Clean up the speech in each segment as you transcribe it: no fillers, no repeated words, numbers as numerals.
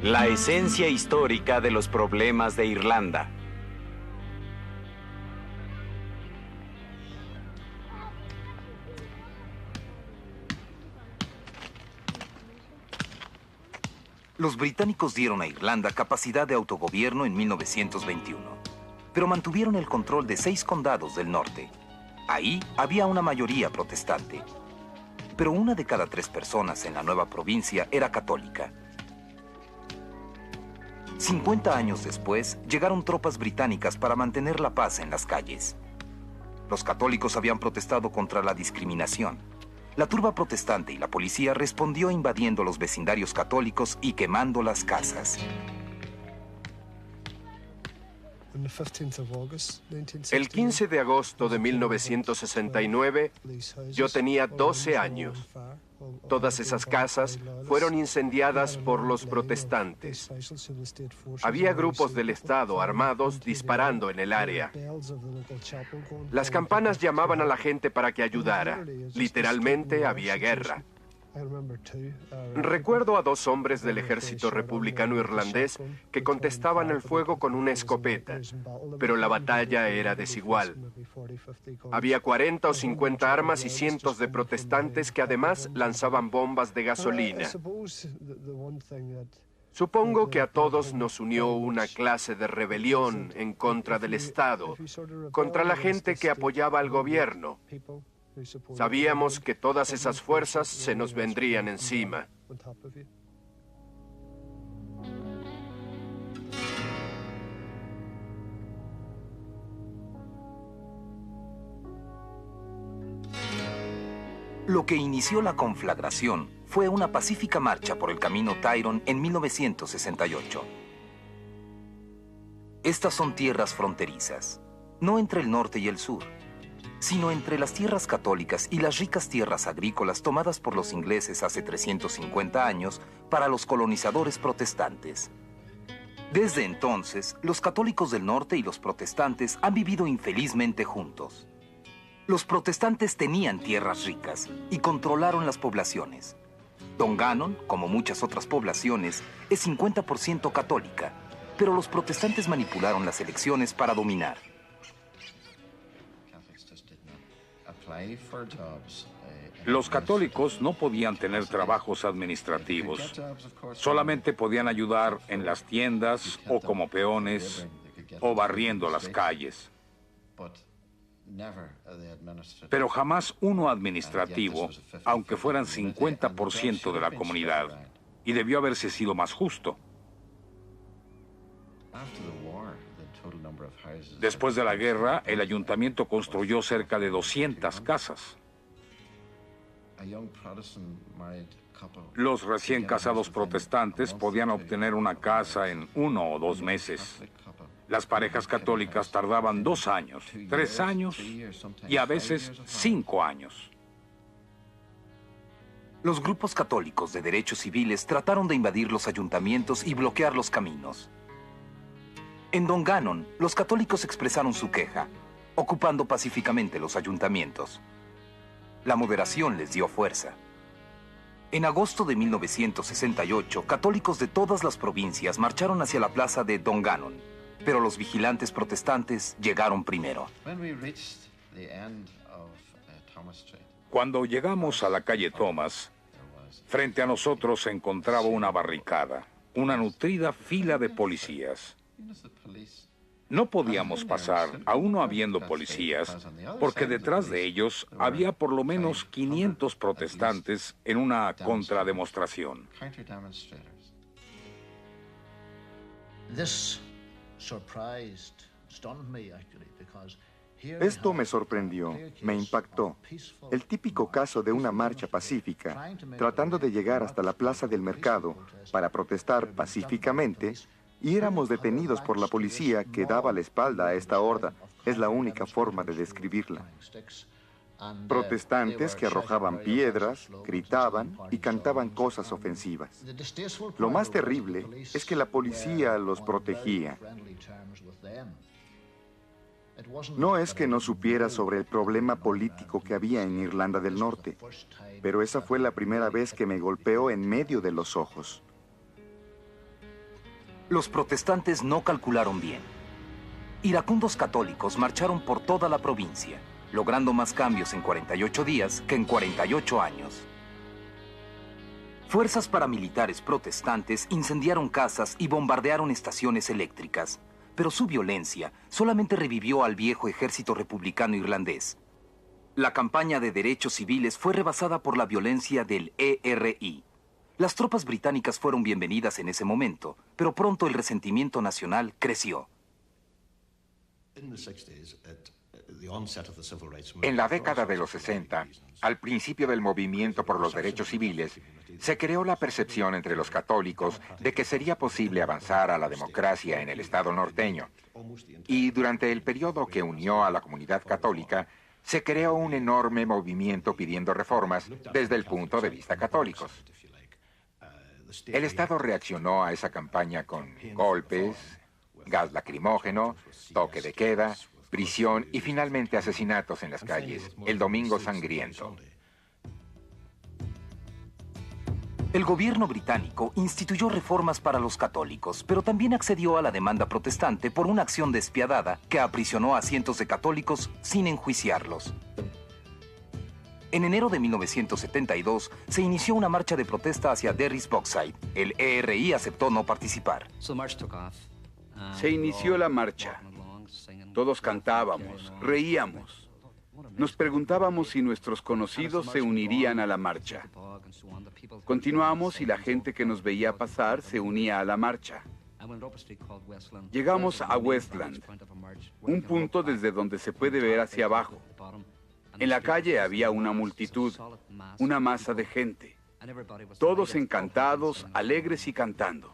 La esencia histórica de los problemas de Irlanda. Los británicos dieron a Irlanda capacidad de autogobierno en 1921, pero mantuvieron el control de 6 condados del norte. Ahí había una mayoría protestante, pero 1 de cada 3 personas en la nueva provincia era católica. 50 años después, llegaron tropas británicas para mantener la paz en las calles. Los católicos habían protestado contra la discriminación. La turba protestante y la policía respondió invadiendo los vecindarios católicos y quemando las casas. El 15 de agosto de 1969, yo tenía 12 años. Todas esas casas fueron incendiadas por los protestantes. Había grupos del Estado armados disparando en el área. Las campanas llamaban a la gente para que ayudara. Literalmente había guerra. Recuerdo a 2 hombres del ejército republicano irlandés que contestaban el fuego con una escopeta, pero la batalla era desigual. Había 40 o 50 armas y cientos de protestantes que además lanzaban bombas de gasolina. Supongo que a todos nos unió una clase de rebelión en contra del Estado, contra la gente que apoyaba al gobierno. Sabíamos que todas esas fuerzas se nos vendrían encima. Lo que inició la conflagración fue una pacífica marcha por el camino Tyrone en 1968. Estas son tierras fronterizas, no entre el norte y el sur, sino entre las tierras católicas y las ricas tierras agrícolas tomadas por los ingleses hace 350 años para los colonizadores protestantes. Desde entonces, los católicos del norte y los protestantes han vivido infelizmente juntos. Los protestantes tenían tierras ricas y controlaron las poblaciones. Dungannon, como muchas otras poblaciones, es 50% católica, pero los protestantes manipularon las elecciones para dominar. Los católicos no podían tener trabajos administrativos. Solamente podían ayudar en las tiendas o como peones o barriendo las calles. Pero jamás uno administrativo, aunque fueran 50% de la comunidad, y debió haberse sido más justo. Después de la guerra, el ayuntamiento construyó cerca de 200 casas. Los recién casados protestantes podían obtener una casa en 1 o 2 meses. Las parejas católicas tardaban 2 años, 3 años y a veces 5 años. Los grupos católicos de derechos civiles trataron de invadir los ayuntamientos y bloquear los caminos. En Dungannon, los católicos expresaron su queja, ocupando pacíficamente los ayuntamientos. La moderación les dio fuerza. En agosto de 1968, católicos de todas las provincias marcharon hacia la plaza de Dungannon, pero los vigilantes protestantes llegaron primero. Cuando llegamos a la calle Thomas, frente a nosotros se encontraba una barricada, una nutrida fila de policías. No podíamos pasar, aún no habiendo policías, porque detrás de ellos había por lo menos 500 protestantes en una contrademostración. Esto me sorprendió, me impactó. El típico caso de una marcha pacífica, tratando de llegar hasta la plaza del mercado para protestar pacíficamente, y éramos detenidos por la policía que daba la espalda a esta horda. Es la única forma de describirla. Protestantes que arrojaban piedras, gritaban y cantaban cosas ofensivas. Lo más terrible es que la policía los protegía. No es que no supiera sobre el problema político que había en Irlanda del Norte, pero esa fue la primera vez que me golpeó en medio de los ojos. Los protestantes no calcularon bien. Iracundos católicos marcharon por toda la provincia, logrando más cambios en 48 días que en 48 años. Fuerzas paramilitares protestantes incendiaron casas y bombardearon estaciones eléctricas, pero su violencia solamente revivió al viejo ejército republicano irlandés. La campaña de derechos civiles fue rebasada por la violencia del ERI. Las tropas británicas fueron bienvenidas en ese momento, pero pronto el resentimiento nacional creció. En la década de los 60, al principio del movimiento por los derechos civiles, se creó la percepción entre los católicos de que sería posible avanzar a la democracia en el Estado norteño. Y durante el periodo que unió a la comunidad católica, se creó un enorme movimiento pidiendo reformas desde el punto de vista católicos. El Estado reaccionó a esa campaña con golpes, gas lacrimógeno, toque de queda, prisión y finalmente asesinatos en las calles, el Domingo Sangriento. El gobierno británico instituyó reformas para los católicos, pero también accedió a la demanda protestante por una acción despiadada que aprisionó a cientos de católicos sin enjuiciarlos. En enero de 1972 se inició una marcha de protesta hacia Derry's Bogside. El ERI aceptó no participar. Se inició la marcha. Todos cantábamos, reíamos. Nos preguntábamos si nuestros conocidos se unirían a la marcha. Continuamos y la gente que nos veía pasar se unía a la marcha. Llegamos a Westland, un punto desde donde se puede ver hacia abajo. En la calle había una multitud, una masa de gente. Todos encantados, alegres y cantando.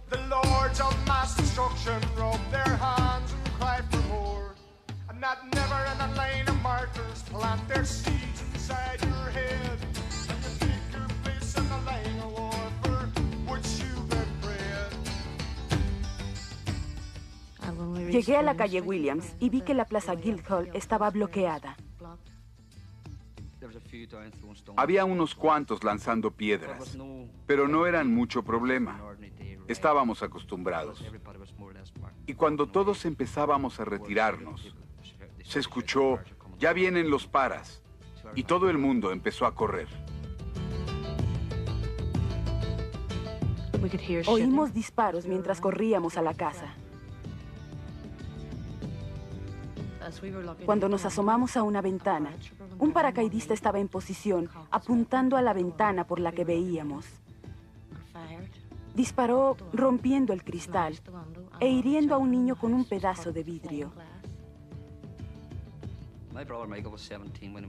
The lords of mass destruction rub their hands and cry for more. And that never in a line of martyrs plant their seeds inside your head. And you take your place in the line of war for which you've been bred. Llegué a la calle Williams y vi que la plaza Guildhall estaba bloqueada. Había unos cuantos lanzando piedras, pero no eran mucho problema. Estábamos acostumbrados. Y cuando todos empezábamos a retirarnos, se escuchó, "Ya vienen los paras", y todo el mundo empezó a correr. Oímos disparos mientras corríamos a la casa. Cuando nos asomamos a una ventana, un paracaidista estaba en posición, apuntando a la ventana por la que veíamos. Disparó rompiendo el cristal e hiriendo a un niño con un pedazo de vidrio.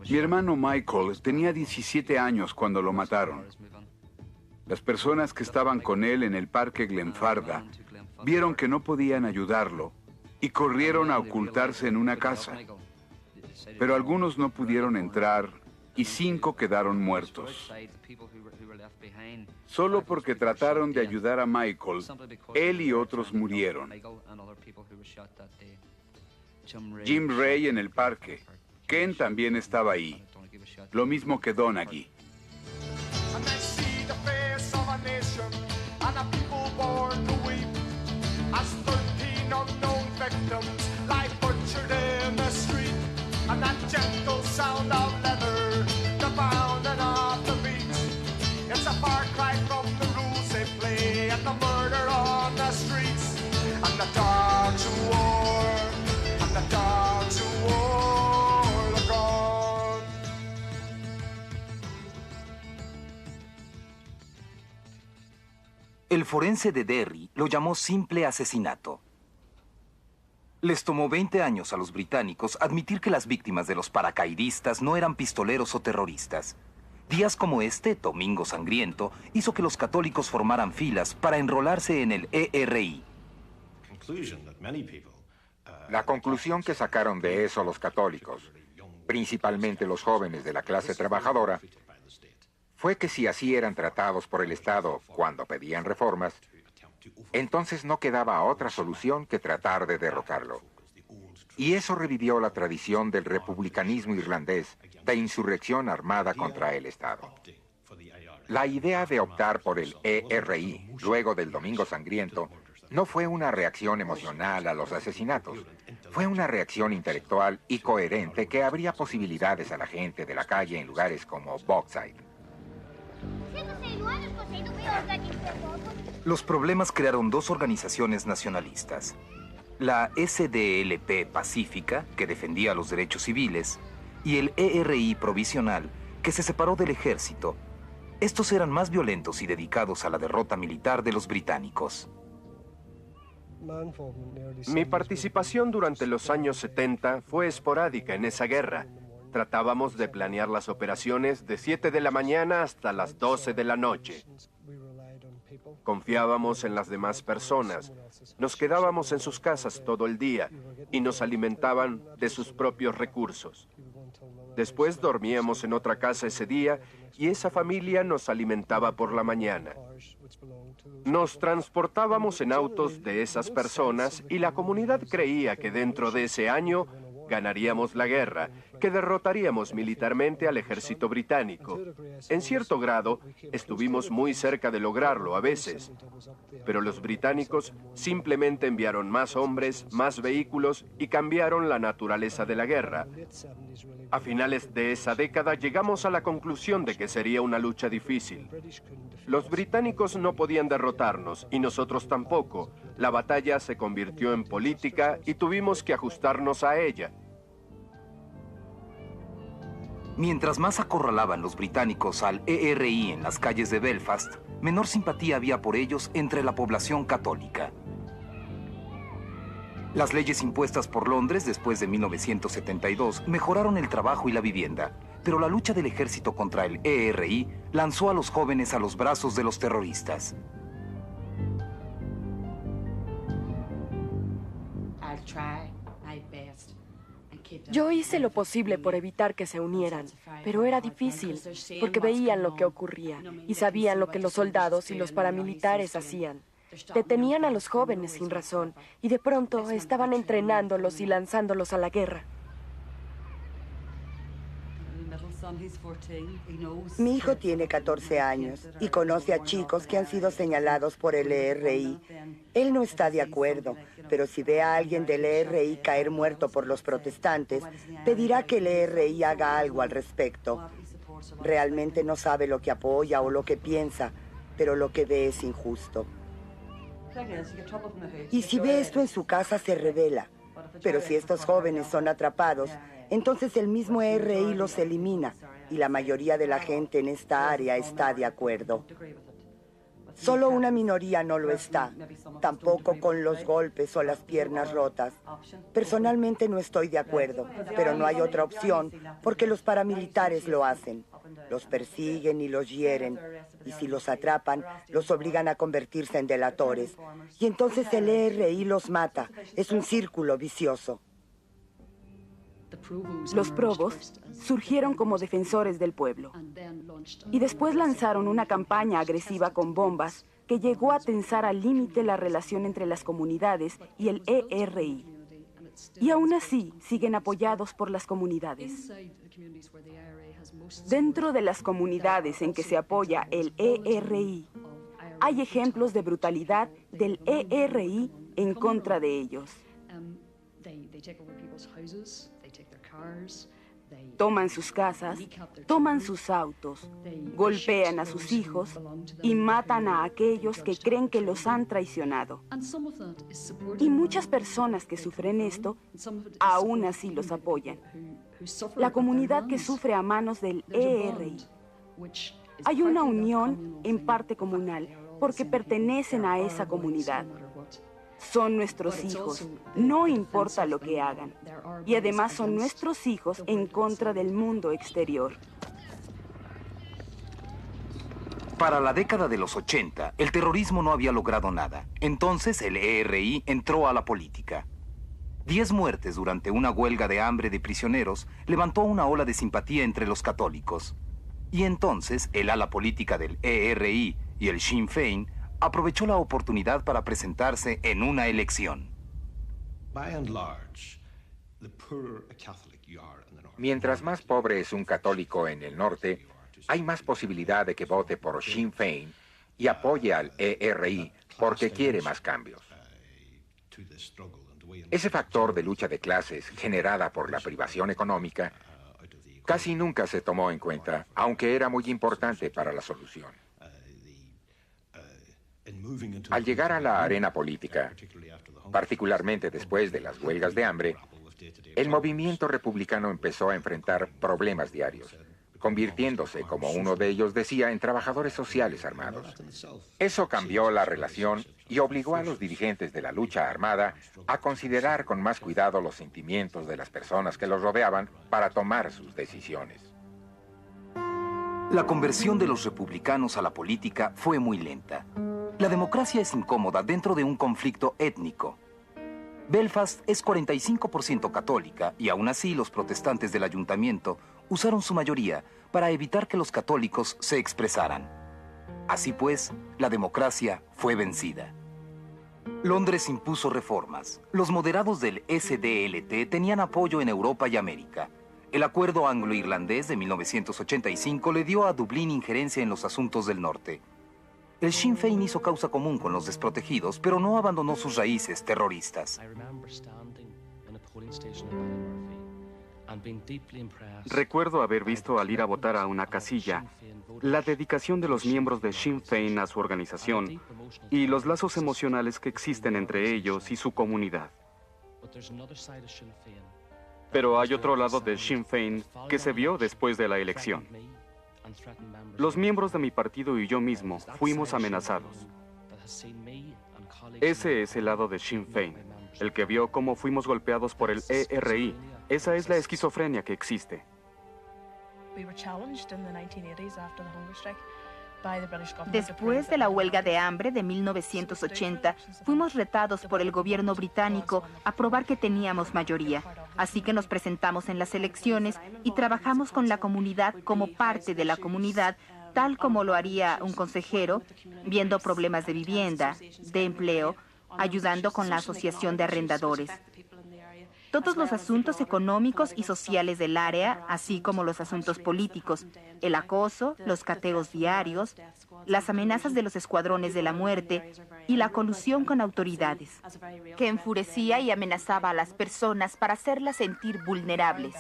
Mi hermano Michael tenía 17 años cuando lo mataron. Las personas que estaban con él en el parque Glenfarda vieron que no podían ayudarlo y corrieron a ocultarse en una casa. Pero algunos no pudieron entrar y 5 quedaron muertos. Solo porque trataron de ayudar a Michael, él y otros murieron. Jim Ray en el parque. Ken también estaba ahí. Lo mismo que Donaghy. And that gentle sound of leather, the pounding of the beat. It's a far cry from the rules they play and the murder on the streets. And the dogs of war, and the dogs of war are gone. El forense de Derry lo llamó simple asesinato. Les tomó 20 años a los británicos admitir que las víctimas de los paracaidistas no eran pistoleros o terroristas. Días como este, Domingo Sangriento, hizo que los católicos formaran filas para enrolarse en el ERI. La conclusión que sacaron de eso los católicos, principalmente los jóvenes de la clase trabajadora, fue que si así eran tratados por el Estado cuando pedían reformas, entonces no quedaba otra solución que tratar de derrocarlo. Y eso revivió la tradición del republicanismo irlandés de insurrección armada contra el Estado. La idea de optar por el ERI luego del Domingo Sangriento no fue una reacción emocional a los asesinatos. Fue una reacción intelectual y coherente que abría posibilidades a la gente de la calle en lugares como Bogside. Los problemas crearon dos organizaciones nacionalistas. La SDLP Pacífica, que defendía los derechos civiles, y el ERI Provisional, que se separó del ejército. Estos eran más violentos y dedicados a la derrota militar de los británicos. Mi participación durante los años 70 fue esporádica en esa guerra. Tratábamos de planear las operaciones de 7 de la mañana hasta las 12 de la noche. Confiábamos en las demás personas. Nos quedábamos en sus casas todo el día y nos alimentaban de sus propios recursos. Después dormíamos en otra casa ese día y esa familia nos alimentaba por la mañana. Nos transportábamos en autos de esas personas y la comunidad creía que dentro de ese año ganaríamos la guerra, que derrotaríamos militarmente al ejército británico. En cierto grado, estuvimos muy cerca de lograrlo a veces, pero los británicos simplemente enviaron más hombres, más vehículos y cambiaron la naturaleza de la guerra. A finales de esa década llegamos a la conclusión de que sería una lucha difícil. Los británicos no podían derrotarnos y nosotros tampoco. La batalla se convirtió en política y tuvimos que ajustarnos a ella. Mientras más acorralaban los británicos al ERI en las calles de Belfast, menor simpatía había por ellos entre la población católica. Las leyes impuestas por Londres después de 1972 mejoraron el trabajo y la vivienda, pero la lucha del ejército contra el ERI lanzó a los jóvenes a los brazos de los terroristas. Yo hice lo posible por evitar que se unieran, pero era difícil, porque veían lo que ocurría y sabían lo que los soldados y los paramilitares hacían. Detenían a los jóvenes sin razón y de pronto estaban entrenándolos y lanzándolos a la guerra. Mi hijo tiene 14 años y conoce a chicos que han sido señalados por el ERI. Él no está de acuerdo, pero si ve a alguien del ERI caer muerto por los protestantes, pedirá que el ERI haga algo al respecto. Realmente no sabe lo que apoya o lo que piensa, pero lo que ve es injusto. Y si ve esto en su casa, se rebela. Pero si estos jóvenes son atrapados, entonces el mismo ERI los elimina y la mayoría de la gente en esta área está de acuerdo. Solo una minoría no lo está, tampoco con los golpes o las piernas rotas. Personalmente no estoy de acuerdo, pero no hay otra opción porque los paramilitares lo hacen. Los persiguen y los hieren, y si los atrapan, los obligan a convertirse en delatores. Y entonces el ERI los mata. Es un círculo vicioso. Los Provost surgieron como defensores del pueblo y después lanzaron una campaña agresiva con bombas que llegó a tensar al límite la relación entre las comunidades y el ERI. Y aún así siguen apoyados por las comunidades. Dentro de las comunidades en que se apoya el ERI, hay ejemplos de brutalidad del ERI en contra de ellos. Toman sus casas, toman sus autos, golpean a sus hijos y matan a aquellos que creen que los han traicionado. Y muchas personas que sufren esto, aún así los apoyan. La comunidad que sufre a manos del ERI. Hay una unión en parte comunal porque pertenecen a esa comunidad. Son nuestros hijos, no importa lo que hagan. Y además son nuestros hijos en contra del mundo exterior. Para la década de los 80, el terrorismo no había logrado nada. Entonces el ERI entró a la política. 10 muertes durante una huelga de hambre de prisioneros levantó una ola de simpatía entre los católicos. Y entonces el ala política del ERI y el Sinn Féin aprovechó la oportunidad para presentarse en una elección. Mientras más pobre es un católico en el norte, hay más posibilidad de que vote por Sinn Féin y apoye al ERI porque quiere más cambios. Ese factor de lucha de clases generada por la privación económica casi nunca se tomó en cuenta, aunque era muy importante para la solución. Al llegar a la arena política, particularmente después de las huelgas de hambre, el movimiento republicano empezó a enfrentar problemas diarios, convirtiéndose, como uno de ellos decía, en trabajadores sociales armados. Eso cambió la relación y obligó a los dirigentes de la lucha armada a considerar con más cuidado los sentimientos de las personas que los rodeaban para tomar sus decisiones. La conversión de los republicanos a la política fue muy lenta. La democracia es incómoda dentro de un conflicto étnico. Belfast es 45% católica y aún así los protestantes del ayuntamiento usaron su mayoría para evitar que los católicos se expresaran. Así pues, la democracia fue vencida. Londres impuso reformas. Los moderados del SDLT tenían apoyo en Europa y América. El acuerdo anglo-irlandés de 1985 le dio a Dublín injerencia en los asuntos del norte. El Sinn Féin hizo causa común con los desprotegidos, pero no abandonó sus raíces terroristas. Recuerdo haber visto al ir a votar a una casilla la dedicación de los miembros de Sinn Féin a su organización y los lazos emocionales que existen entre ellos y su comunidad. Pero hay otro lado de Sinn Féin que se vio después de la elección. Los miembros de mi partido y yo mismo fuimos amenazados. Ese es el lado de Sinn Féin, el que vio cómo fuimos golpeados por el ERI. Esa es la esquizofrenia que existe. Después de la huelga de hambre de 1980, fuimos retados por el gobierno británico a probar que teníamos mayoría. Así que nos presentamos en las elecciones y trabajamos con la comunidad como parte de la comunidad, tal como lo haría un consejero, viendo problemas de vivienda, de empleo, ayudando con la asociación de arrendadores. Todos los asuntos económicos y sociales del área, así como los asuntos políticos, el acoso, los cateos diarios, las amenazas de los escuadrones de la muerte y la colusión con autoridades, que enfurecía y amenazaba a las personas para hacerlas sentir vulnerables.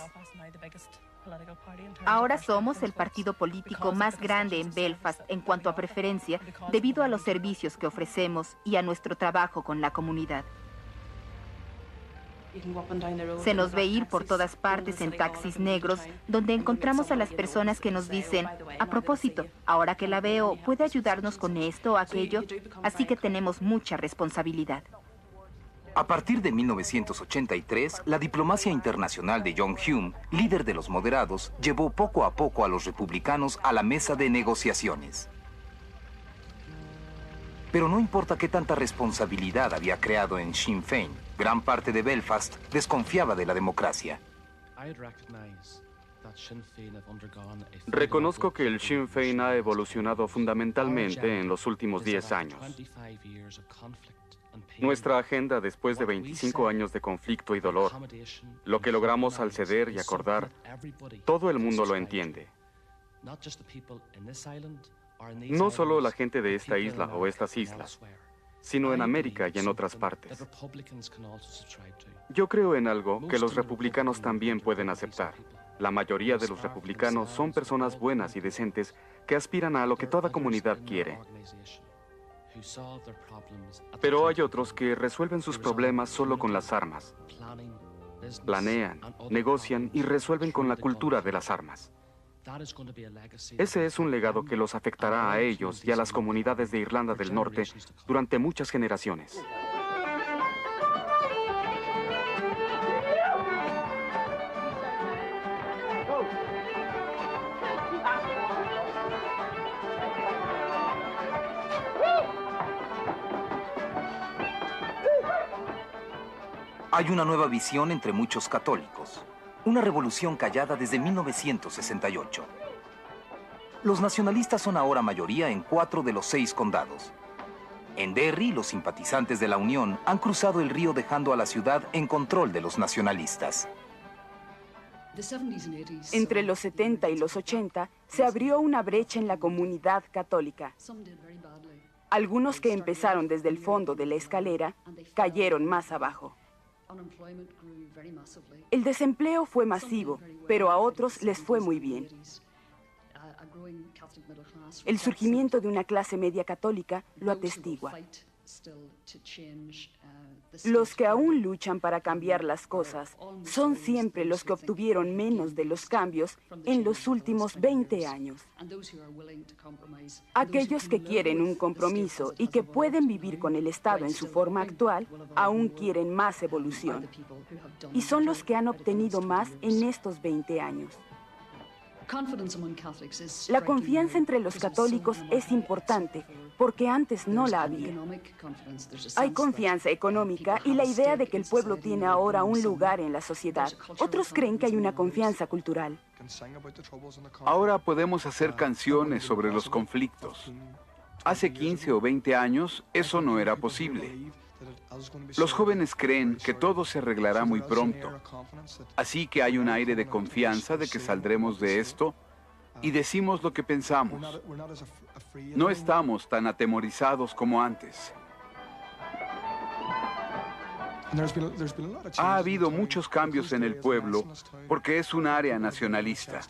Ahora somos el partido político más grande en Belfast en cuanto a preferencia, debido a los servicios que ofrecemos y a nuestro trabajo con la comunidad. Se nos ve ir por todas partes en taxis negros, donde encontramos a las personas que nos dicen, a propósito, ahora que la veo, ¿puede ayudarnos con esto o aquello? Así que tenemos mucha responsabilidad. A partir de 1983, la diplomacia internacional de John Hume, líder de los moderados, llevó poco a poco a los republicanos a la mesa de negociaciones. Pero no importa qué tanta responsabilidad había creado en Sinn Féin, gran parte de Belfast desconfiaba de la democracia. Reconozco que el Sinn Féin ha evolucionado fundamentalmente en los últimos 10 años. Nuestra agenda después de 25 años de conflicto y dolor, lo que logramos al ceder y acordar, todo el mundo lo entiende. No solo la gente de esta isla o estas islas, sino en América y en otras partes. Yo creo en algo que los republicanos también pueden aceptar. La mayoría de los republicanos son personas buenas y decentes que aspiran a lo que toda comunidad quiere. Pero hay otros que resuelven sus problemas solo con las armas. Planean, negocian y resuelven con la cultura de las armas. Ese es un legado que los afectará a ellos y a las comunidades de Irlanda del Norte durante muchas generaciones. Hay una nueva visión entre muchos católicos. Una revolución callada desde 1968. Los nacionalistas son ahora mayoría en 4 de los 6 condados. En Derry, los simpatizantes de la Unión han cruzado el río dejando a la ciudad en control de los nacionalistas. Entre los 70 y los 80 se abrió una brecha en la comunidad católica. Algunos que empezaron desde el fondo de la escalera cayeron más abajo. El desempleo fue masivo, pero a otros les fue muy bien. El surgimiento de una clase media católica lo atestigua. Los que aún luchan para cambiar las cosas son siempre los que obtuvieron menos de los cambios en los últimos 20 años. Aquellos que quieren un compromiso y que pueden vivir con el Estado en su forma actual, aún quieren más evolución. Y son los que han obtenido más en estos 20 años. La confianza entre los católicos es importante porque antes no la había. Hay confianza económica y la idea de que el pueblo tiene ahora un lugar en la sociedad. Otros creen que hay una confianza cultural. Ahora podemos hacer canciones sobre los conflictos. Hace 15 o 20 años eso no era posible. Los jóvenes creen que todo se arreglará muy pronto. Así que hay un aire de confianza de que saldremos de esto y decimos lo que pensamos. No estamos tan atemorizados como antes. Ha habido muchos cambios en el pueblo porque es un área nacionalista.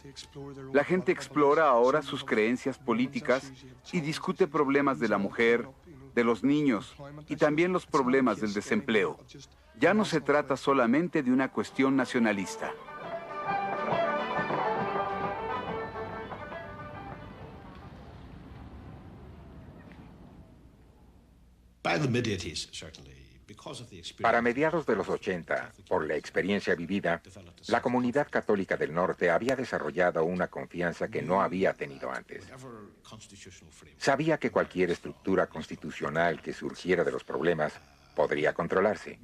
La gente explora ahora sus creencias políticas y discute problemas de la mujer, de los niños y también los problemas del desempleo. Ya no se trata solamente de una cuestión nacionalista. Para mediados de los 80, por la experiencia vivida, la comunidad católica del norte había desarrollado una confianza que no había tenido antes. Sabía que cualquier estructura constitucional que surgiera de los problemas podría controlarse.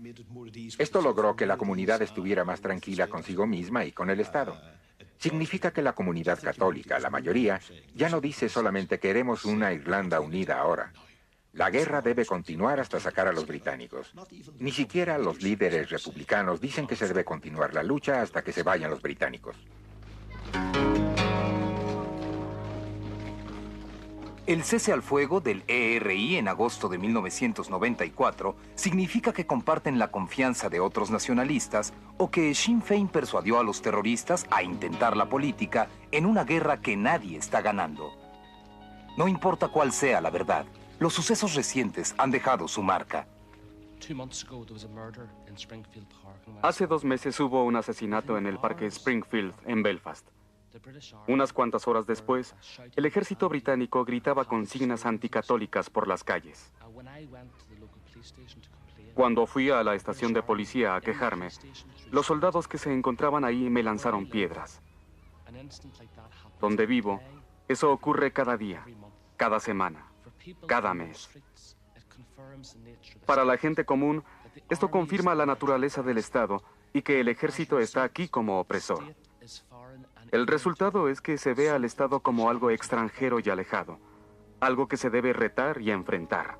Esto logró que la comunidad estuviera más tranquila consigo misma y con el Estado. Significa que la comunidad católica, la mayoría, ya no dice solamente queremos una Irlanda unida ahora. La guerra debe continuar hasta sacar a los británicos. Ni siquiera los líderes republicanos dicen que se debe continuar la lucha hasta que se vayan los británicos. El cese al fuego del ERI en agosto de 1994 significa que comparten la confianza de otros nacionalistas o que Sinn Féin persuadió a los terroristas a intentar la política en una guerra que nadie está ganando. No importa cuál sea la verdad, los sucesos recientes han dejado su marca. Hace 2 meses hubo un asesinato en el Parque Springfield, en Belfast. Unas cuantas horas después, el ejército británico gritaba consignas anticatólicas por las calles. Cuando fui a la estación de policía a quejarme, los soldados que se encontraban ahí me lanzaron piedras. Donde vivo, eso ocurre cada día, cada semana, cada mes. Para la gente común, esto confirma la naturaleza del Estado y que el ejército está aquí como opresor. El resultado es que se ve al Estado como algo extranjero y alejado, algo que se debe retar y enfrentar.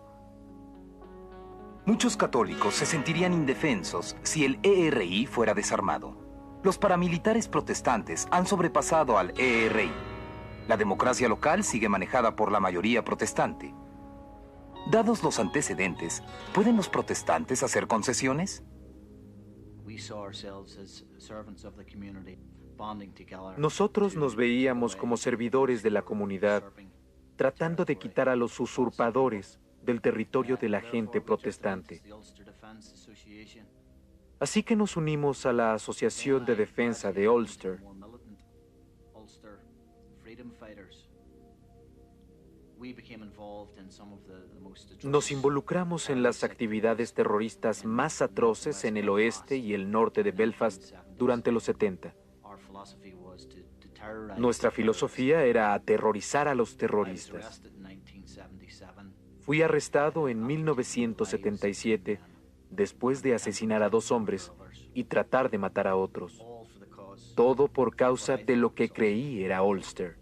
Muchos católicos se sentirían indefensos si el ERI fuera desarmado. Los paramilitares protestantes han sobrepasado al ERI. La democracia local sigue manejada por la mayoría protestante. Dados los antecedentes, ¿pueden los protestantes hacer concesiones? Nosotros nos veíamos como servidores de la comunidad, tratando de quitar a los usurpadores del territorio de la gente protestante. Así que nos unimos a la Asociación de Defensa de Ulster. Nos involucramos en las actividades terroristas más atroces en el oeste y el norte de Belfast durante los 70. Nuestra filosofía era aterrorizar a los terroristas. Fui arrestado en 1977 después de asesinar a 2 hombres y tratar de matar a otros. Todo por causa de lo que creí era Ulster.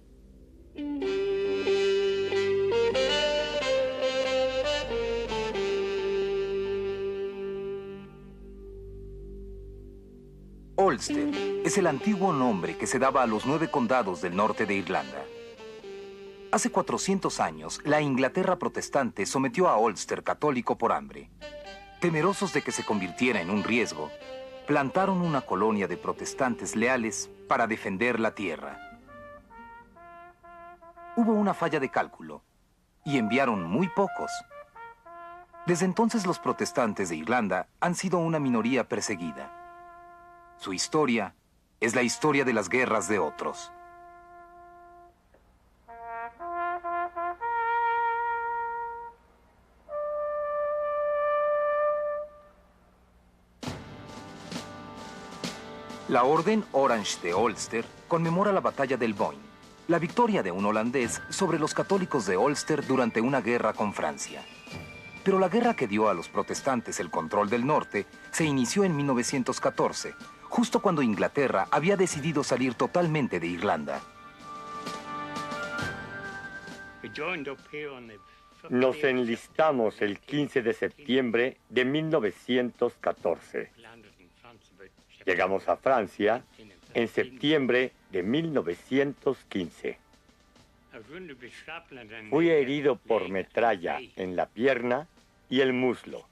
Ulster es el antiguo nombre que se daba a los 9 condados del norte de Irlanda. Hace 400 años, la Inglaterra protestante sometió a Ulster católico por hambre. Temerosos de que se convirtiera en un riesgo, plantaron una colonia de protestantes leales para defender la tierra. Hubo una falla de cálculo y enviaron muy pocos. Desde entonces los protestantes de Irlanda han sido una minoría perseguida. Su historia es la historia de las guerras de otros. La Orden Orange de Ulster conmemora la batalla del Boyne, la victoria de un holandés sobre los católicos de Ulster durante una guerra con Francia. Pero la guerra que dio a los protestantes el control del norte se inició en 1914, justo cuando Inglaterra había decidido salir totalmente de Irlanda. Nos enlistamos el 15 de septiembre de 1914. Llegamos a Francia en septiembre de 1915. Fui herido por metralla en la pierna y el muslo.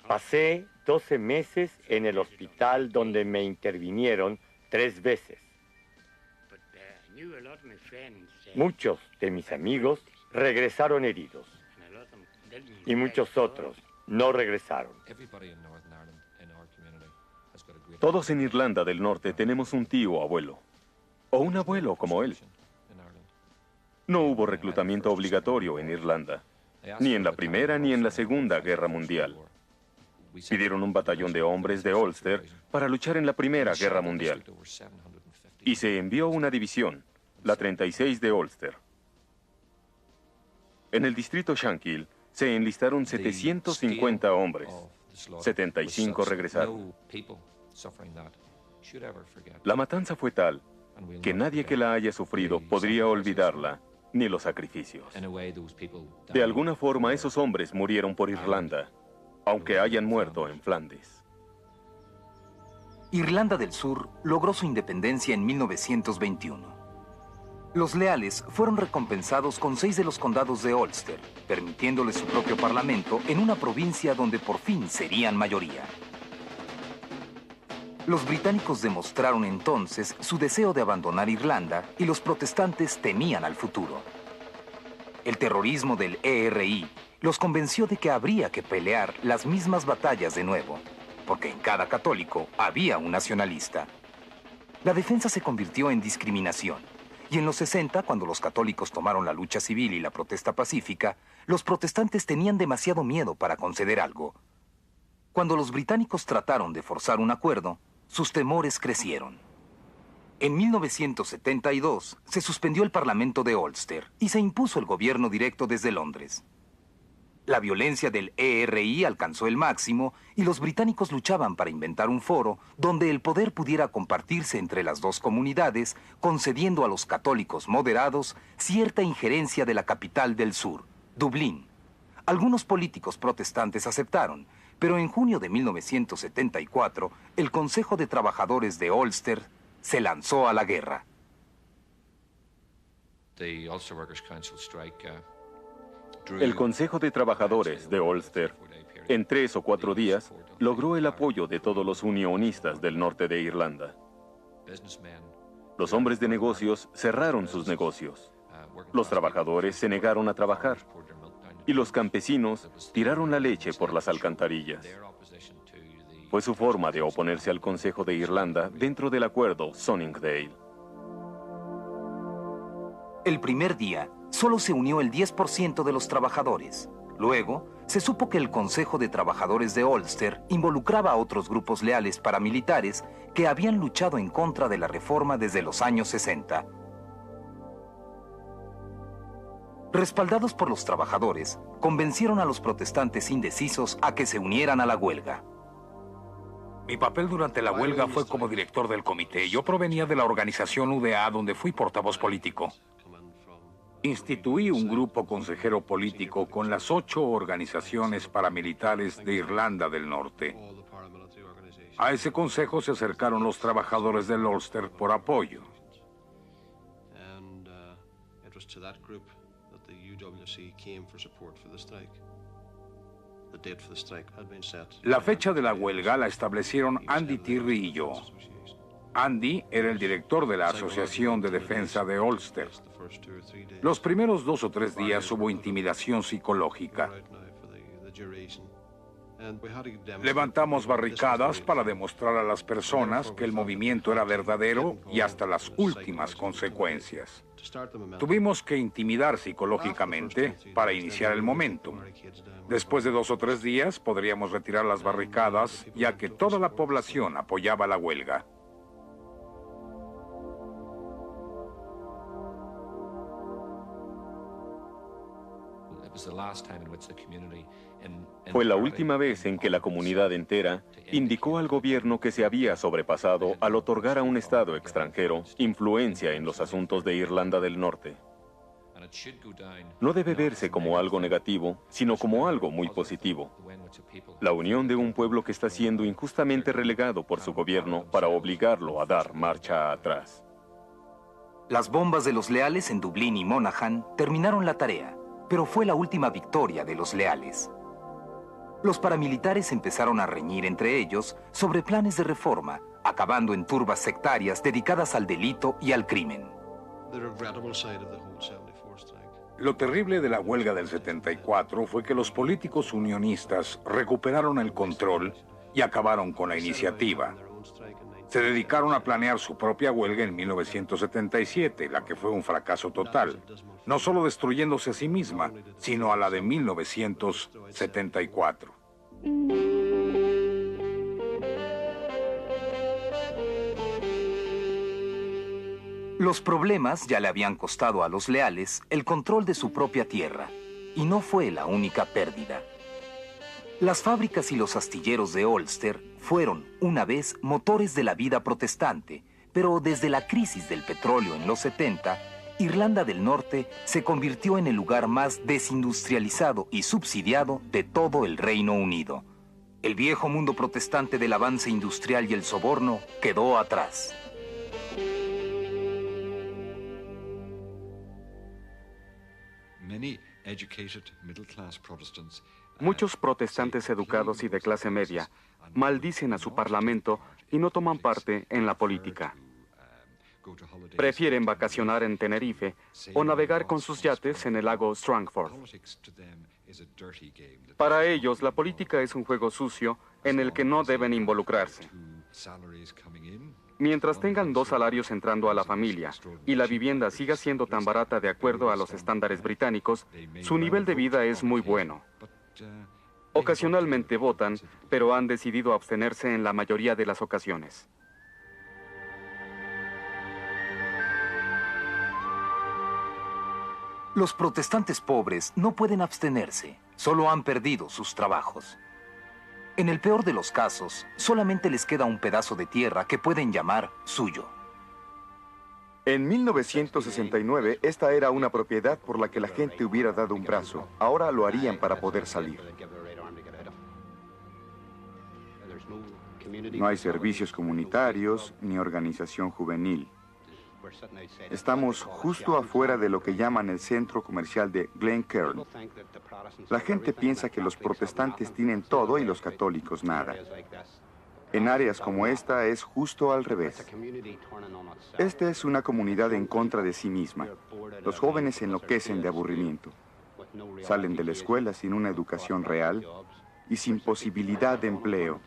Pasé 12 meses en el hospital donde me intervinieron 3 veces. Muchos de mis amigos regresaron heridos y muchos otros no regresaron. Todos en Irlanda del Norte tenemos un tío o abuelo, o un abuelo como él. No hubo reclutamiento obligatorio en Irlanda, ni en la Primera ni en la Segunda Guerra Mundial. Pidieron un batallón de hombres de Ulster para luchar en la Primera Guerra Mundial. Y se envió una división, la 36 de Ulster. En el distrito Shankill se enlistaron 750 hombres. 75 regresaron. La matanza fue tal que nadie que la haya sufrido podría olvidarla, ni los sacrificios. De alguna forma, esos hombres murieron por Irlanda, aunque hayan muerto en Flandes. Irlanda del Sur logró su independencia en 1921. Los leales fueron recompensados con 6 de los condados de Ulster, permitiéndoles su propio parlamento en una provincia donde por fin serían mayoría. Los británicos demostraron entonces su deseo de abandonar Irlanda y los protestantes temían al futuro. El terrorismo del ERI los convenció de que habría que pelear las mismas batallas de nuevo, porque en cada católico había un nacionalista. La defensa se convirtió en discriminación, y en los 60, cuando los católicos tomaron la lucha civil y la protesta pacífica, los protestantes tenían demasiado miedo para conceder algo. Cuando los británicos trataron de forzar un acuerdo, sus temores crecieron. En 1972 se suspendió el Parlamento de Ulster y se impuso el gobierno directo desde Londres. La violencia del ERI alcanzó el máximo y los británicos luchaban para inventar un foro donde el poder pudiera compartirse entre las dos comunidades, concediendo a los católicos moderados cierta injerencia de la capital del sur, Dublín. Algunos políticos protestantes aceptaron, pero en junio de 1974, el Consejo de Trabajadores de Ulster se lanzó a la guerra. El Consejo de Trabajadores de Ulster, en 3 o 4 días, logró el apoyo de todos los unionistas del norte de Irlanda. Los hombres de negocios cerraron sus negocios. Los trabajadores se negaron a trabajar. Y los campesinos tiraron la leche por las alcantarillas. Fue su forma de oponerse al Consejo de Irlanda dentro del acuerdo Sunningdale. El primer día, solo se unió el 10% de los trabajadores. Luego, se supo que el Consejo de Trabajadores de Ulster involucraba a otros grupos leales paramilitares que habían luchado en contra de la reforma desde los años 60. Respaldados por los trabajadores, convencieron a los protestantes indecisos a que se unieran a la huelga. Mi papel durante la huelga fue como director del comité. Yo provenía de la organización UDA, donde fui portavoz político. Instituí un grupo consejero político con las 8 organizaciones paramilitares de Irlanda del Norte. A ese consejo se acercaron los trabajadores del Ulster por apoyo. La fecha de la huelga la establecieron Andy Tirry y yo. Andy era el director de la Asociación de Defensa de Ulster. Los primeros 2 o 3 días hubo intimidación psicológica. Levantamos barricadas para demostrar a las personas que el movimiento era verdadero y hasta las últimas consecuencias. Tuvimos que intimidar psicológicamente para iniciar el momento. Después de 2 o 3 días podríamos retirar las barricadas, ya que toda la población apoyaba la huelga. Fue la última vez en que la comunidad entera indicó al gobierno que se había sobrepasado al otorgar a un Estado extranjero influencia en los asuntos de Irlanda del Norte. No debe verse como algo negativo, sino como algo muy positivo. La unión de un pueblo que está siendo injustamente relegado por su gobierno para obligarlo a dar marcha atrás. Las bombas de los leales en Dublín y Monaghan terminaron la tarea, pero fue la última victoria de los leales. Los paramilitares empezaron a reñir entre ellos sobre planes de reforma, acabando en turbas sectarias dedicadas al delito y al crimen. Lo terrible de la huelga del 74 fue que los políticos unionistas recuperaron el control y acabaron con la iniciativa. Se dedicaron a planear su propia huelga en 1977, la que fue un fracaso total, no solo destruyéndose a sí misma, sino a la de 1974. Los problemas ya le habían costado a los leales el control de su propia tierra, y no fue la única pérdida. Las fábricas y los astilleros de Ulster fueron, una vez, motores de la vida protestante, pero desde la crisis del petróleo en los 70, Irlanda del Norte se convirtió en el lugar más desindustrializado y subsidiado de todo el Reino Unido. El viejo mundo protestante del avance industrial y el soborno quedó atrás. Muchos protestantes educados y de clase media maldicen a su parlamento y no toman parte en la política. Prefieren vacacionar en Tenerife o navegar con sus yates en el lago Strangford. Para ellos, la política es un juego sucio en el que no deben involucrarse. Mientras tengan 2 salarios entrando a la familia y la vivienda siga siendo tan barata de acuerdo a los estándares británicos, su nivel de vida es muy bueno. Ocasionalmente votan, pero han decidido abstenerse en la mayoría de las ocasiones. Los protestantes pobres no pueden abstenerse, solo han perdido sus trabajos. En el peor de los casos, solamente les queda un pedazo de tierra que pueden llamar suyo. En 1969, esta era una propiedad por la que la gente hubiera dado un brazo. Ahora lo harían para poder salir. No hay servicios comunitarios ni organización juvenil. Estamos justo afuera de lo que llaman el centro comercial de Glencairn. La gente piensa que los protestantes tienen todo y los católicos nada. En áreas como esta es justo al revés. Esta es una comunidad en contra de sí misma. Los jóvenes enloquecen de aburrimiento. Salen de la escuela sin una educación real y sin posibilidad de empleo.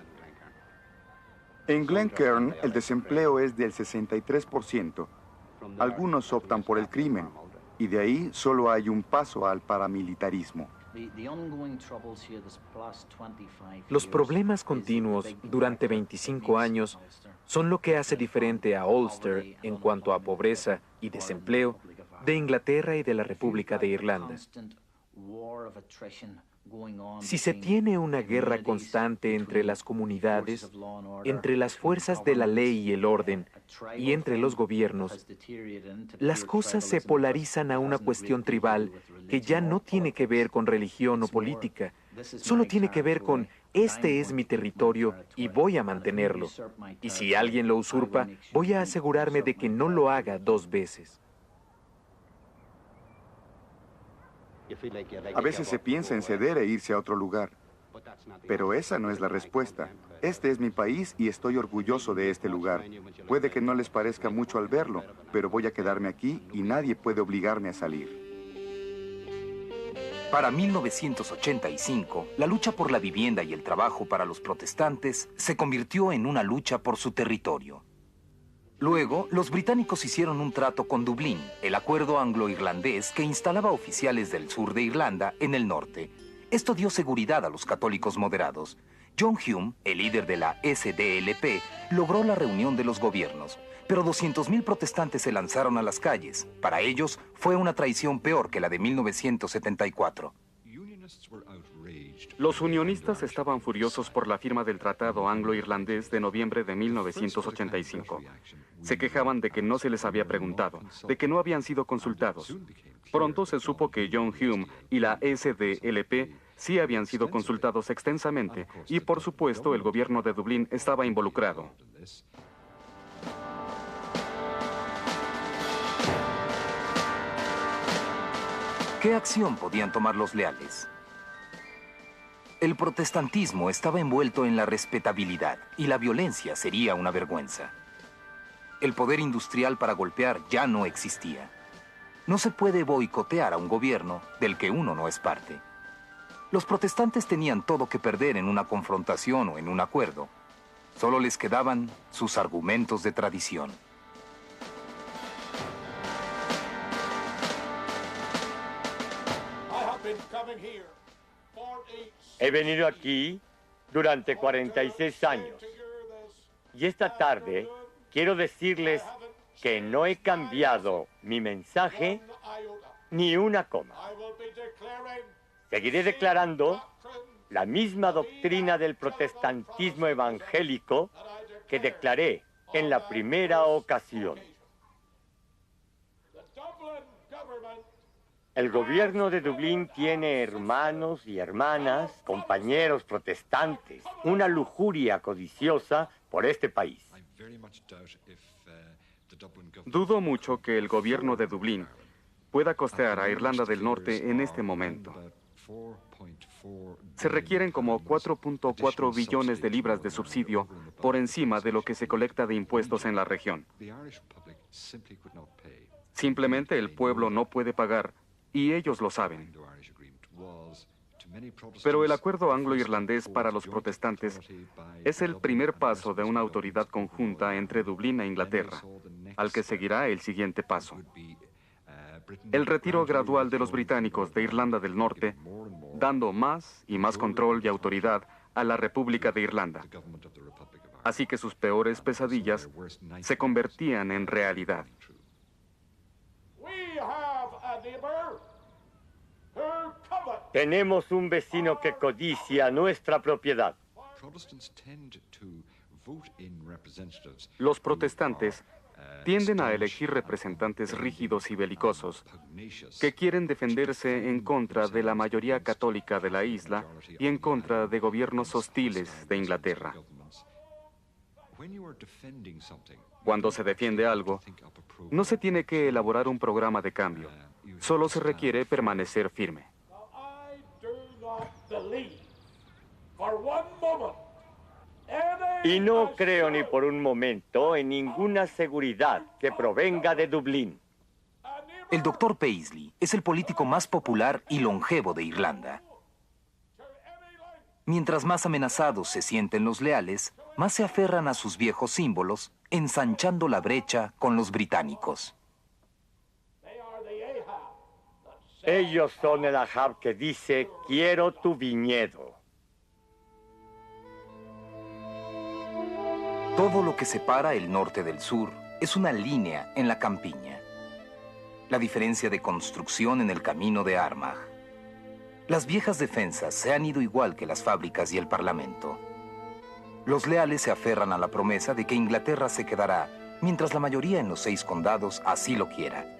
En Glencairn el desempleo es del 63%. Algunos optan por el crimen, y de ahí solo hay un paso al paramilitarismo. Los problemas continuos durante 25 años son lo que hace diferente a Ulster en cuanto a pobreza y desempleo de Inglaterra y de la República de Irlanda. Si se tiene una guerra constante entre las comunidades, entre las fuerzas de la ley y el orden, y entre los gobiernos, las cosas se polarizan a una cuestión tribal que ya no tiene que ver con religión o política, solo tiene que ver con este es mi territorio y voy a mantenerlo. Y si alguien lo usurpa, voy a asegurarme de que no lo haga 2 veces. A veces se piensa en ceder e irse a otro lugar. Pero esa no es la respuesta. Este es mi país y estoy orgulloso de este lugar. Puede que no les parezca mucho al verlo, pero voy a quedarme aquí y nadie puede obligarme a salir. Para 1985, la lucha por la vivienda y el trabajo para los protestantes se convirtió en una lucha por su territorio. Luego, los británicos hicieron un trato con Dublín, el acuerdo anglo-irlandés que instalaba oficiales del sur de Irlanda en el norte. Esto dio seguridad a los católicos moderados. John Hume, el líder de la SDLP, logró la reunión de los gobiernos, pero 200.000 protestantes se lanzaron a las calles. Para ellos, fue una traición peor que la de 1974. Los unionistas estaban furiosos por la firma del Tratado Anglo-Irlandés de noviembre de 1985. Se quejaban de que no se les había preguntado, de que no habían sido consultados. Pronto se supo que John Hume y la SDLP sí habían sido consultados extensamente y, por supuesto, el gobierno de Dublín estaba involucrado. ¿Qué acción podían tomar los leales? El protestantismo estaba envuelto en la respetabilidad y la violencia sería una vergüenza. El poder industrial para golpear ya no existía. No se puede boicotear a un gobierno del que uno no es parte. Los protestantes tenían todo que perder en una confrontación o en un acuerdo. Solo les quedaban sus argumentos de tradición. He venido aquí durante 46 años. Y esta tarde quiero decirles que no he cambiado mi mensaje ni una coma. Seguiré declarando la misma doctrina del protestantismo evangélico que declaré en la primera ocasión. El gobierno de Dublín tiene hermanos y hermanas, compañeros protestantes, una lujuria codiciosa por este país. Dudo mucho que el gobierno de Dublín pueda costear a Irlanda del Norte en este momento. Se requieren como 4.4 billones de libras de subsidio por encima de lo que se colecta de impuestos en la región. Simplemente el pueblo no puede pagar y ellos lo saben. Pero el acuerdo anglo-irlandés para los protestantes es el primer paso de una autoridad conjunta entre Dublín e Inglaterra, al que seguirá el siguiente paso. El retiro gradual de los británicos de Irlanda del Norte, dando más y más control y autoridad a la República de Irlanda. Así que sus peores pesadillas se convertían en realidad. Tenemos un vecino que codicia nuestra propiedad. Los protestantes tienden a elegir representantes rígidos y belicosos que quieren defenderse en contra de la mayoría católica de la isla y en contra de gobiernos hostiles de Inglaterra. Cuando se defiende algo, no se tiene que elaborar un programa de cambio, solo se requiere permanecer firme. Y no creo ni por un momento en ninguna seguridad que provenga de Dublín. El Dr. Paisley es el político más popular y longevo de Irlanda. Mientras más amenazados se sienten los leales, más se aferran a sus viejos símbolos, ensanchando la brecha con los británicos. Ellos son el Ahab que dice, quiero tu viñedo. Todo lo que separa el norte del sur es una línea en la campiña. La diferencia de construcción en el camino de Armagh. Las viejas defensas se han ido igual que las fábricas y el parlamento. Los leales se aferran a la promesa de que Inglaterra se quedará, mientras la mayoría en los 6 condados así lo quiera.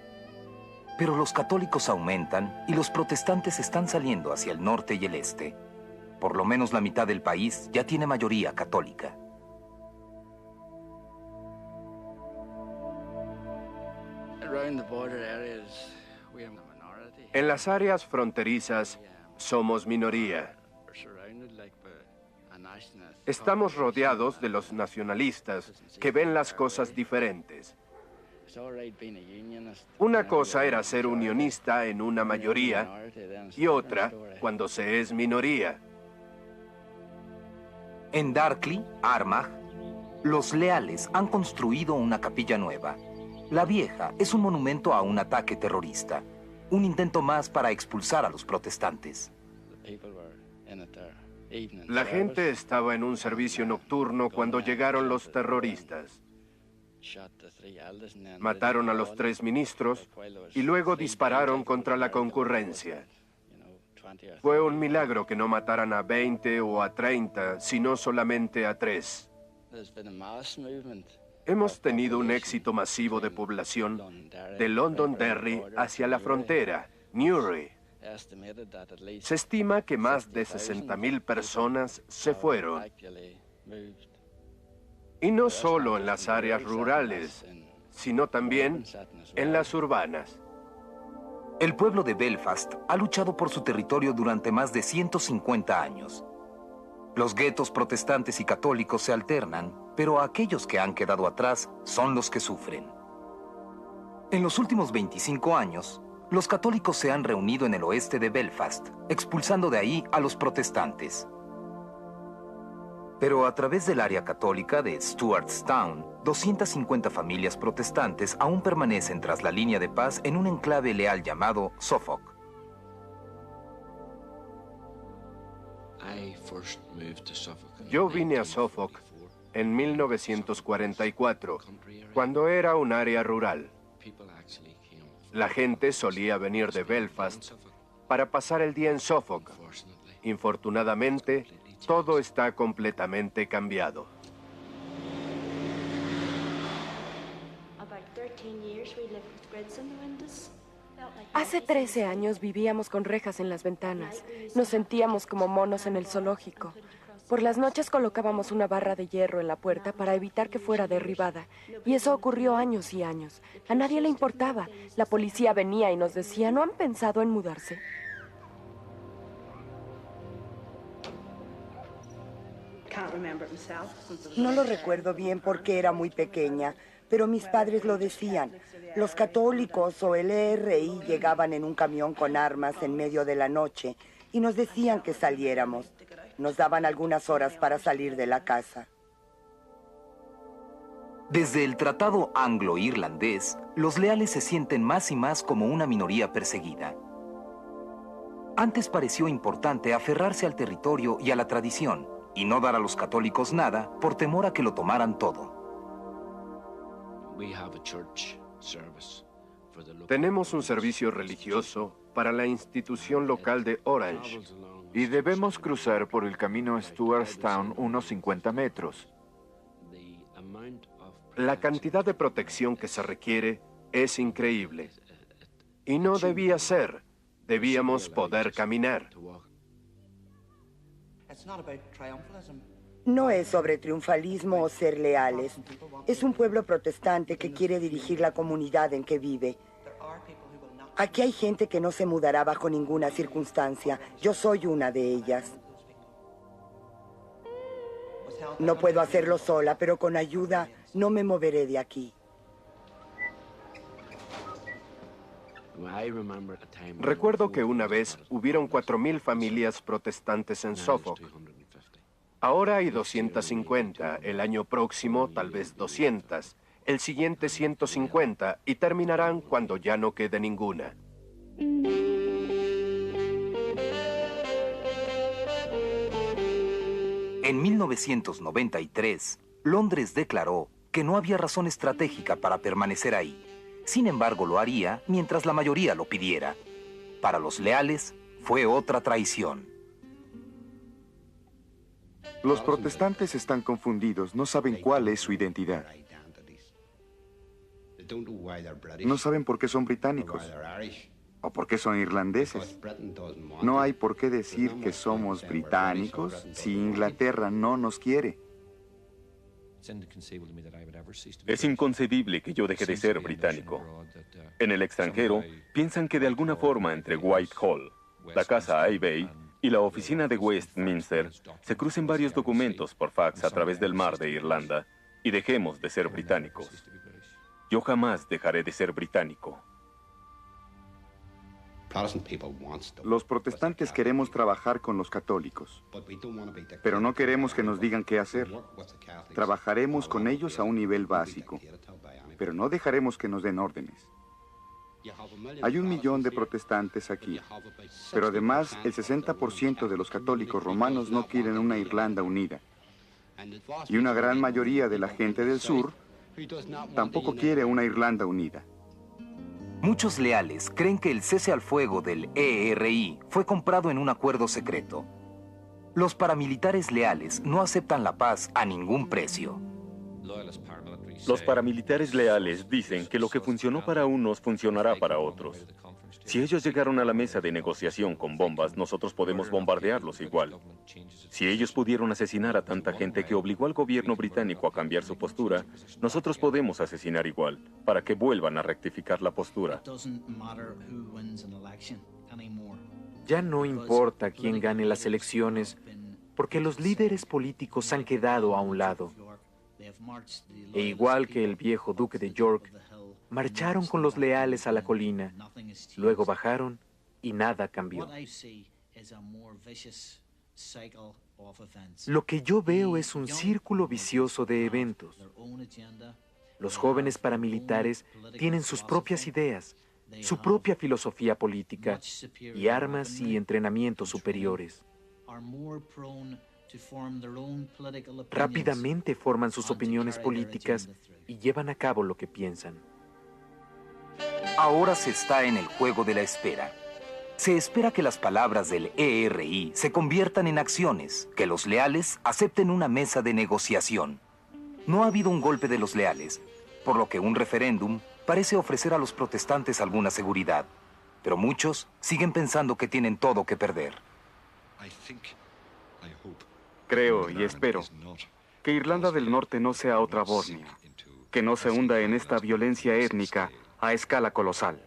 Pero los católicos aumentan y los protestantes están saliendo hacia el norte y el este. por lo menos la mitad del país ya tiene mayoría católica. En las áreas fronterizas somos minoría. Estamos rodeados de los nacionalistas que ven las cosas diferentes. Una cosa era ser unionista en una mayoría y otra cuando se es minoría. En Darkly, Armagh, los leales han construido una capilla nueva. La vieja es un monumento a un ataque terrorista, un intento más para expulsar a los protestantes. La gente estaba en un servicio nocturno cuando llegaron los terroristas. Mataron a los 3 ministros y luego dispararon contra la concurrencia. Fue un milagro que no mataran a 20 o a 30, sino solamente a 3. Hemos tenido un éxito masivo de población de Londonderry hacia la frontera, Newry. Se estima que más de 60,000 personas se fueron. Y no solo en las áreas rurales, sino también en las urbanas. El pueblo de Belfast ha luchado por su territorio durante más de 150 años. Los guetos protestantes y católicos se alternan, pero aquellos que han quedado atrás son los que sufren. En los últimos 25 años, los católicos se han reunido en el oeste de Belfast, expulsando de ahí a los protestantes. Pero a través del área católica de Stuartstown, 250 familias protestantes aún permanecen tras la línea de paz en un enclave leal llamado Suffolk. Yo vine a Suffolk en 1944, cuando era un área rural. La gente solía venir de Belfast para pasar el día en Suffolk. Infortunadamente, todo está completamente cambiado. Hace 13 años vivíamos con rejas en las ventanas. Nos sentíamos como monos en el zoológico. Por las noches colocábamos una barra de hierro en la puerta para evitar que fuera derribada. Y eso ocurrió años y años. A nadie le importaba. La policía venía y nos decía, ¿no han pensado en mudarse? No lo recuerdo bien porque era muy pequeña, pero mis padres lo decían. Los católicos o el ERI llegaban en un camión con armas en medio de la noche y nos decían que saliéramos. Nos daban algunas horas para salir de la casa. Desde el Tratado Anglo-Irlandés, los leales se sienten más y más como una minoría perseguida. Antes pareció importante aferrarse al territorio y a la tradición, y no dar a los católicos nada por temor a que lo tomaran todo. Tenemos un servicio religioso para la institución local de Orange. Y debemos cruzar por el camino Stuartstown unos 50 metros. La cantidad de protección que se requiere es increíble. Y no debía ser. Debíamos poder caminar. No es sobre triunfalismo o ser leales. Es un pueblo protestante que quiere dirigir la comunidad en que vive. Aquí hay gente que no se mudará bajo ninguna circunstancia. Yo soy una de ellas. No puedo hacerlo sola, pero con ayuda no me moveré de aquí. Recuerdo que una vez hubieron 4,000 familias protestantes en Suffolk. Ahora hay 250, el año próximo tal vez 200, el siguiente 150 y terminarán cuando ya no quede ninguna. En 1993, Londres declaró que no había razón estratégica para permanecer ahí. Sin embargo, lo haría mientras la mayoría lo pidiera. Para los leales, fue otra traición. Los protestantes están confundidos, no saben cuál es su identidad. No saben por qué son británicos. ¿O por qué son irlandeses? No hay por qué decir que somos británicos si Inglaterra no nos quiere. Es inconcebible que yo deje de ser británico. En el extranjero, piensan que de alguna forma entre Whitehall, la casa Abbey y la oficina de Westminster se crucen varios documentos por fax a través del mar de Irlanda y dejemos de ser británicos. Yo jamás dejaré de ser británico. Los protestantes queremos trabajar con los católicos, pero no queremos que nos digan qué hacer. Trabajaremos con ellos a un nivel básico, pero no dejaremos que nos den órdenes. Hay 1 millón de protestantes aquí, pero además el 60% de los católicos romanos no quieren una Irlanda unida. Y una gran mayoría de la gente del sur tampoco quiere una Irlanda unida. Muchos leales creen que el cese al fuego del ERI fue comprado en un acuerdo secreto. Los paramilitares leales no aceptan la paz a ningún precio. Los paramilitares leales dicen que lo que funcionó para unos funcionará para otros. Si ellos llegaron a la mesa de negociación con bombas, nosotros podemos bombardearlos igual. Si ellos pudieron asesinar a tanta gente que obligó al gobierno británico a cambiar su postura, nosotros podemos asesinar igual, para que vuelvan a rectificar la postura. Ya no importa quién gane las elecciones, porque los líderes políticos han quedado a un lado. E igual que el viejo duque de York, marcharon con los leales a la colina, luego bajaron y nada cambió. Lo que yo veo es un círculo vicioso de eventos. Los jóvenes paramilitares tienen sus propias ideas, su propia filosofía política y armas y entrenamientos superiores. Rápidamente forman sus opiniones políticas y llevan a cabo lo que piensan. Ahora se está en el juego de la espera. Se espera que las palabras del ERI se conviertan en acciones, que los leales acepten una mesa de negociación. No ha habido un golpe de los leales, por lo que un referéndum parece ofrecer a los protestantes alguna seguridad. Pero muchos siguen pensando que tienen todo que perder. Creo y espero que Irlanda del Norte no sea otra Bosnia, que no se hunda en esta violencia étnica a escala colosal.